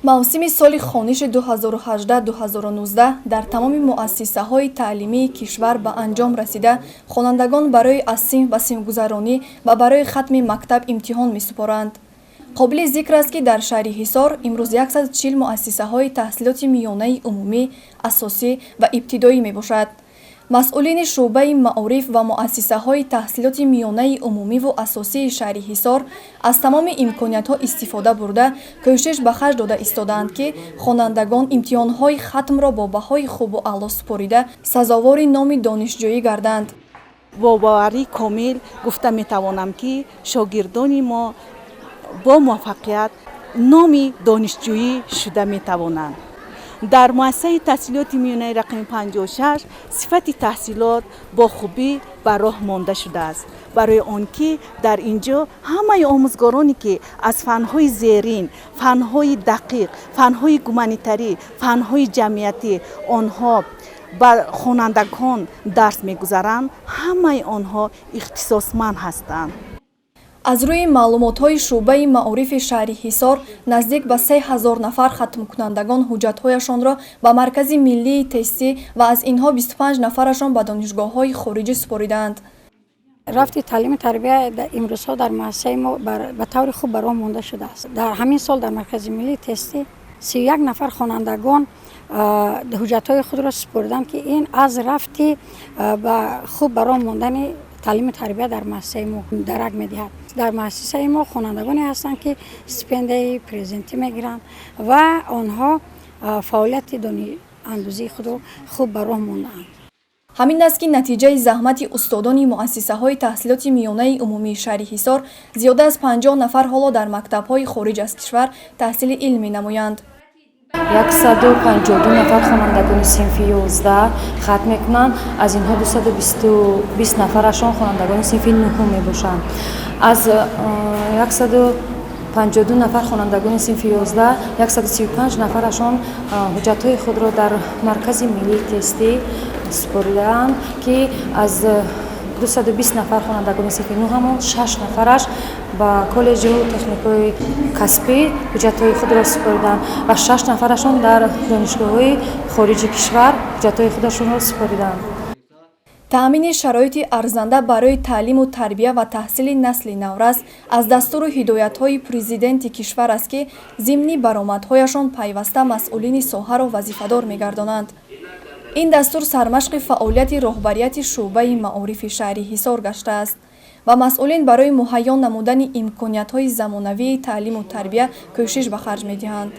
мавсими соли хониши 2018-2019 дар тамоми муассисаҳои таълимии кишвар ба анҷом расида, хонандагон барои аз синф ба синфгузаронӣ ва барои хатми мактаб имтиҳон месупоранд. қобили зикр аст, ки дар шаҳри Хисор имрӯз 140 муассисаҳои таҳсилоти миёнаи умумӣ, асосӣ ва ибтидоӣ мебошад. масъулини шуъбаи маориф ва муассисаҳои таҳсилоти миёнаи умумиву асосии шаҳри Хисор аз тамоми имкониятҳо истифода бурда кӯшиш ба харҷ дода истодаанд, ки хонандагон имтиҳонҳои хатмро бо баҳои хубу аъло супорида сазовори номи донишҷӯӣ гарданд. бо боварии комил гуфта метавонам, ки шогирдони мо бо муваффақият номи донишҷӯӣ шуда метавонанд. дар муассисаи таҳсилоти миёнаи рақами 56 сифати таҳсилот бо хубӣ ба роҳ монда шудааст, барои он ки дар инҷо ҳамаи омӯзгороне ки аз фанҳои зерин, фанҳои дақиқ, фанҳои гуманитарӣ, фанҳои ҷамъиятӣ онҳо ба хонандагон дарс мегузаранд, ҳамаи онҳо ихтисосманд ҳастанд. аз рӯи маълумотҳои шуъбаи маорифи шаҳри Хисор наздик ба 3000 нафар хатмкунандагон ҳуҷҷатҳояшонро ба маркази миллии тестӣ ва аз инҳо 25 нафарашон ба донишгоҳҳои хориҷӣ супоридаанд. рафти таълими тарбия имрӯзҳо дар муассисаи мо ба таври хуб ба роҳ монда шудааст. дар ҳамин сол дар маркази миллии тестӣ 31 нафар хонандагон ҳуҷҷатҳои худро супориданд, ки ин аз рафти ба хуб ба роҳ мондани таълими тарбия дар муассисаи мо дарак медиҳад. дар муассисаи мо хонандагоне ҳастанд, ки стипендияи презентӣ мегиранд ва онҳо фаъолияти дониандӯзии худро хуб ба роҳ мондаанд. ҳамин аст, ки натиҷаи заҳмати устодони муассисаҳои таҳсилоти миёнаи умумии шаҳри Хисор зиёда аз 50 нафар ҳоло дар мактабҳои хориҷ аз кишвар таҳсили илм менамоянд. 152 нафар хонандагони синфи 11 хатм мекунанд. Аз инҳо 220 нафарашон хонандагони синфи 9 мебошанд. аз 152 нафар хонандагони синфи 11 135 нафарашон ҳуҷҷатҳои худро дар маркази миллии тестӣ супоридаанд, ки аз 220 нафар хонандагони синфи 9 ҳамон 6 нафараш ба коллеҷу техникаи касбӣ ҳуҷҷатҳои худро супориданд ва 6 нафарашон дар донишгоҳҳои хориҷи кишвар ҳуҷҷатҳои худашонро супориданд. таъмини шароити арзанда барои таълиму тарбия ва таҳсили насли наврас аз дастуру ҳидоятҳои президенти кишвар аст, ки зимни баромадҳояшон пайваста масъулини соҳаро вазифадор мегардонанд. ин дастур сармашқи фаъолияти роҳбарияти шуъбаи маорифи шаҳри Хисор гаштааст ва масъулин барои муҳайё намудани имкониятҳои замонавии таълиму тарбия кӯшиш ба харҷ медиҳанд.